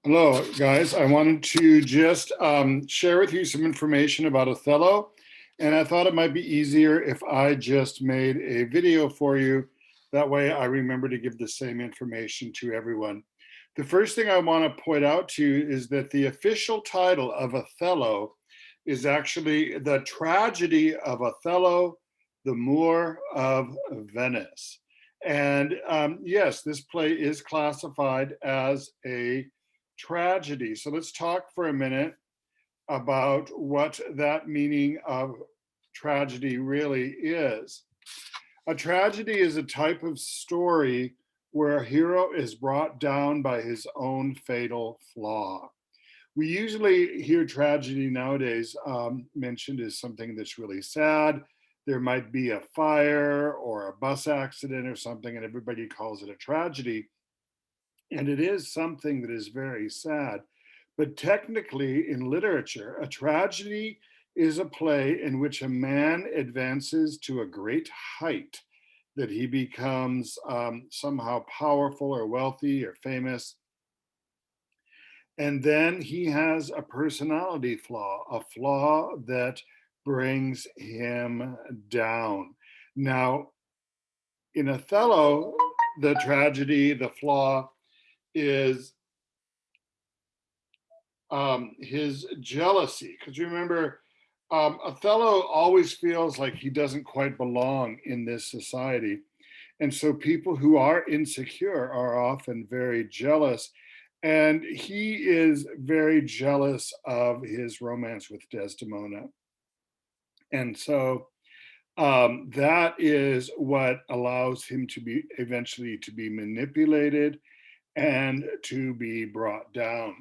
Hello, guys. I wanted to just share with you some information about Othello, and I thought it might be easier if I just made a video for you. That way I remember to give the same information to everyone. The first thing I want to point out to you is that the official title of Othello is actually The Tragedy of Othello, the Moor of Venice. And yes, this play is classified as a tragedy. So let's talk for a minute about what that meaning of tragedy really is. A tragedy is a type of story where a hero is brought down by his own fatal flaw. We usually hear tragedy nowadays mentioned as something that's really sad. There might be a fire or a bus accident or something, and everybody calls it a tragedy. And it is something that is very sad. But technically, in literature, a tragedy is a play in which a man advances to a great height, that he becomes somehow powerful or wealthy or famous. And then he has a personality flaw, a flaw that brings him down. Now, in Othello, the tragedy, the flaw is his jealousy. Because remember, Othello always feels like he doesn't quite belong in this society. And so people who are insecure are often very jealous. And he is very jealous of his romance with Desdemona. And so that is what allows him to be eventually to be manipulated and to be brought down.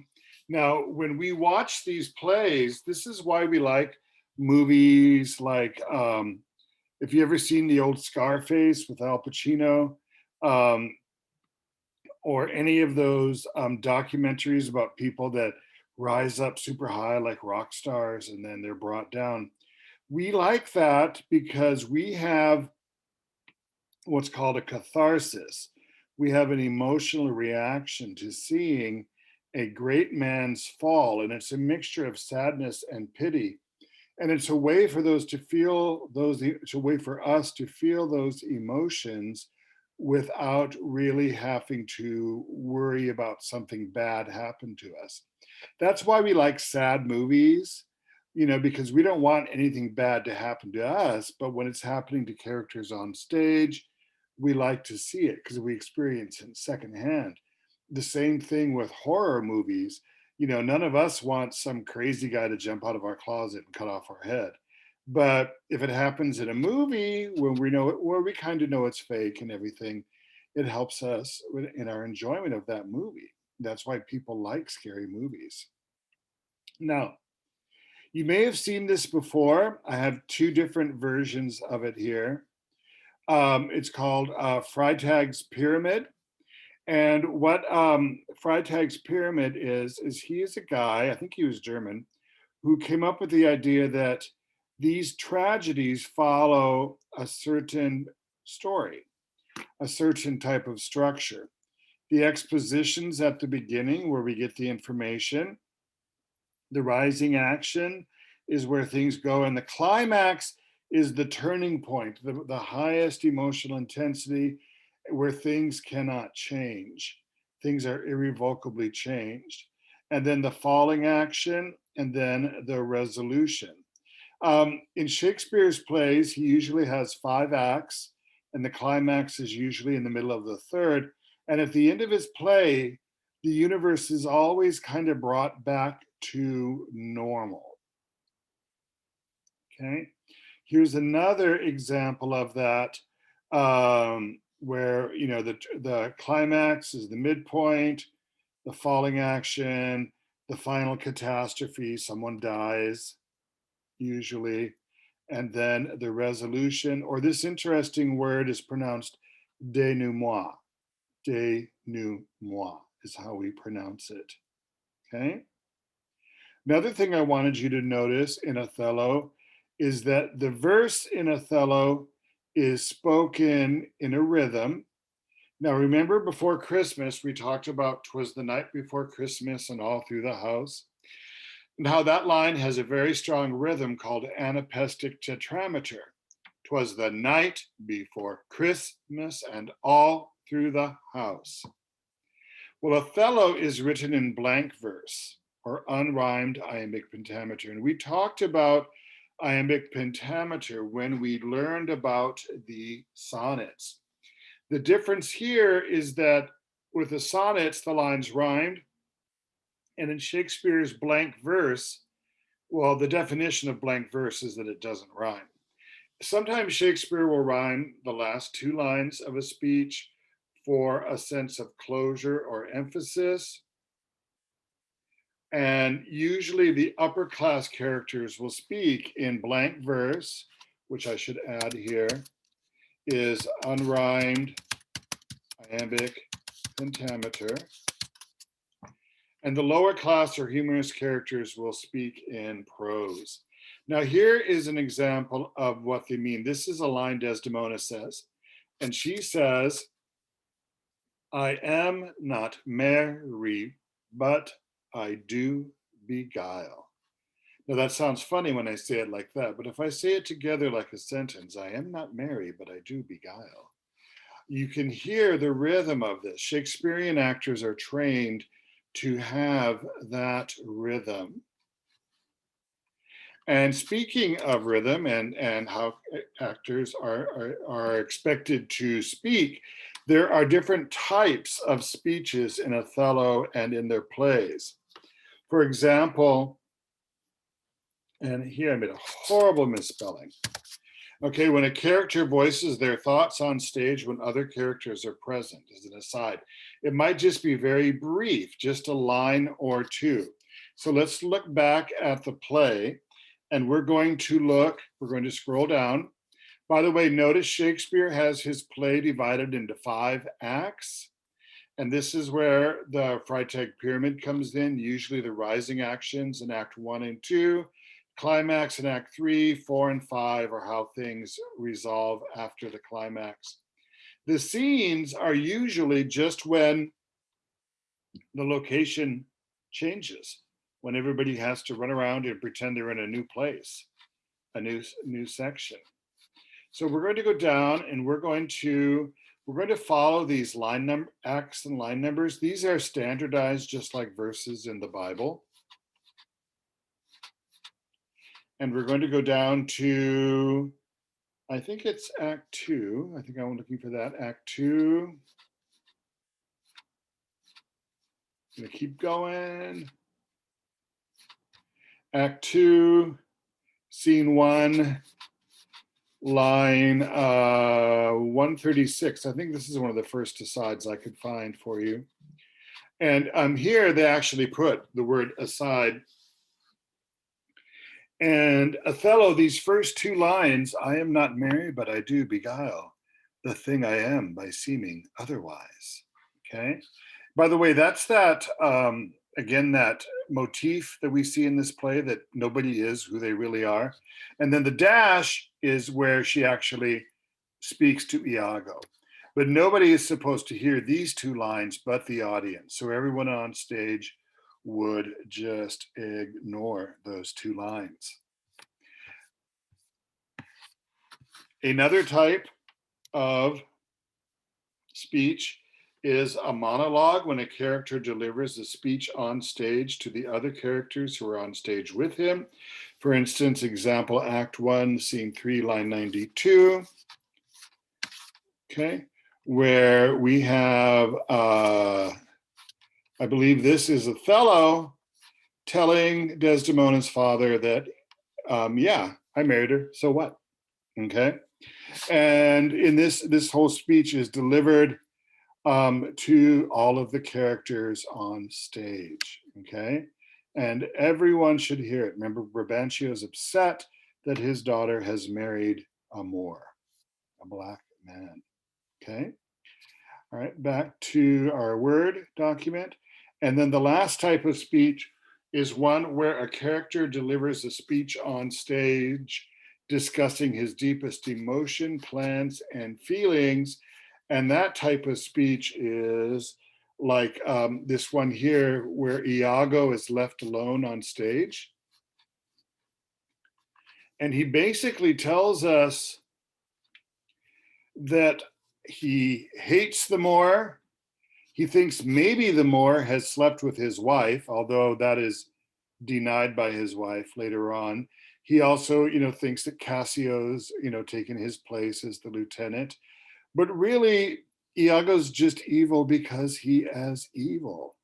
Now, when we watch these plays, this is why we like movies like, if you ever seen the old Scarface with Al Pacino, um, or any of those documentaries about people that rise up super high like rock stars and then they're brought down. We like that because we have what's called a catharsis. We have an emotional reaction to seeing a great man's fall, and it's a mixture of sadness and pity. And it's a way for those to feel those, it's a way for us to feel those emotions without really having to worry about something bad happen to us. That's why we like sad movies, because we don't want anything bad to happen to us, but when it's happening to characters on stage, we like to see it because we experience it secondhand. The same thing with horror movies. None of us want some crazy guy to jump out of our closet and cut off our head. But if it happens in a movie when we know it, where we kind of know it's fake and everything, it helps us in our enjoyment of that movie. That's why people like scary movies. Now, you may have seen this before. I have two different versions of it here. It's called Freytag's Pyramid. And what Freytag's Pyramid is he is a guy, I think he was German, who came up with the idea that these tragedies follow a certain story, a certain type of structure. The expositions at the beginning, where we get the information, the rising action is where things go, and the climax is the turning point, the highest emotional intensity where things cannot change. Things are irrevocably changed. And then the falling action, and then the resolution. In Shakespeare's plays, he usually has 5 acts, and the climax is usually in the middle of the third. And at the end of his play, the universe is always kind of brought back to normal. Okay, here's another example of that, where the climax is the midpoint, the falling action, the final catastrophe, someone dies usually, and then the resolution, or this interesting word is pronounced denouement. Denouement is how we pronounce it. Okay. Another thing I wanted you to notice in Othello is that the verse in Othello is spoken in a rhythm. Now, remember before Christmas, we talked about 'twas the night before Christmas and all through the house, and how that line has a very strong rhythm called anapestic tetrameter. 'Twas the night before Christmas and all through the house. Well, Othello is written in blank verse or unrhymed iambic pentameter. And we talked about iambic pentameter when we learned about the sonnets. The difference here is that with the sonnets, the lines rhymed, and in Shakespeare's blank verse, well, the definition of blank verse is that it doesn't rhyme. Sometimes Shakespeare will rhyme the last two lines of a speech for a sense of closure or emphasis. And usually the upper class characters will speak in blank verse, which I should add here, is unrhymed iambic pentameter. And the lower class or humorous characters will speak in prose. Now, here is an example of what they mean. This is a line Desdemona says, and she says, I am not merry, but I do beguile. Now, that sounds funny when I say it like that, but if I say it together like a sentence, I am not merry, but I do beguile, you can hear the rhythm of this. Shakespearean actors are trained to have that rhythm. And speaking of rhythm and how actors are expected to speak, there are different types of speeches in Othello and in their plays. For example, and here I made a horrible misspelling. Okay, when a character voices their thoughts on stage when other characters are present, as an aside, it might just be very brief, just a line or two. So let's look back at the play, and we're going to scroll down. By the way, notice Shakespeare has his play divided into 5 acts. And this is where the Freytag pyramid comes in, usually the rising actions in Act 1 and 2, climax in Act 3, 4, and 5 are how things resolve after the climax. The scenes are usually just when the location changes, when everybody has to run around and pretend they're in a new place, a new section. So we're going to go down and we're going to follow these acts and line numbers. These are standardized just like verses in the Bible. And we're going to go down to, I think it's Act 2. I think I'm looking for that, Act 2. I'm gonna keep going. Act 2, Scene 1, line 136. I think this is one of the first asides I could find for you. And here they actually put the word aside. And Othello, these first 2 lines, I am not merry, but I do beguile the thing I am by seeming otherwise. Okay. By the way, that's that, again, that motif that we see in this play, that nobody is who they really are. And then the dash is where she actually speaks to Iago. But nobody is supposed to hear these 2 lines but the audience. So everyone on stage would just ignore those 2 lines. Another type of speech is a monologue, when a character delivers a speech on stage to the other characters who are on stage with him. For instance, example, Act 1, Scene 3, line 92. Okay, where we have, I believe this is Othello telling Desdemona's father that, yeah, I married her, so what? Okay, and in this whole speech is delivered to all of the characters on stage, okay? And everyone should hear it. Remember, Brabantio is upset that his daughter has married a Moor, a black man, okay? All right, back to our Word document. And then the last type of speech is one where a character delivers a speech on stage discussing his deepest emotion, plans, and feelings. And that type of speech is like this one here where Iago is left alone on stage. And he basically tells us that he hates the Moor. He thinks maybe the Moor has slept with his wife, although that is denied by his wife later on. He also, thinks that Cassio's, taken his place as the lieutenant. But really, Iago's just evil because he is evil.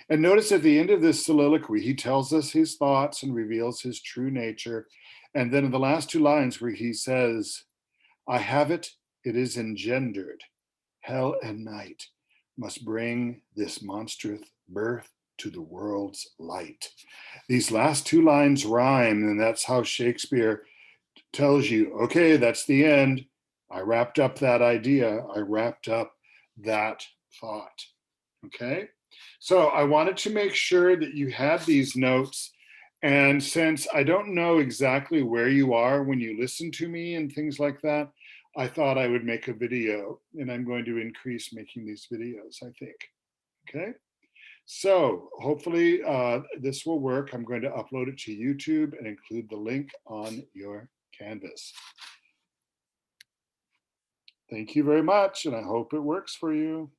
And notice at the end of this soliloquy, he tells us his thoughts and reveals his true nature. And then in the last two lines where he says, I have it, it is engendered. Hell and night must bring this monstrous birth to the world's light. These last two lines rhyme, and that's how Shakespeare tells you, okay, that's the end. I wrapped up that idea. I wrapped up that thought. Okay. So I wanted to make sure that you had these notes. And since I don't know exactly where you are when you listen to me and things like that, I thought I would make a video, and I'm going to increase making these videos, I think. Okay. So hopefully this will work. I'm going to upload it to YouTube and include the link on your Canvas. Thank you very much, and I hope it works for you.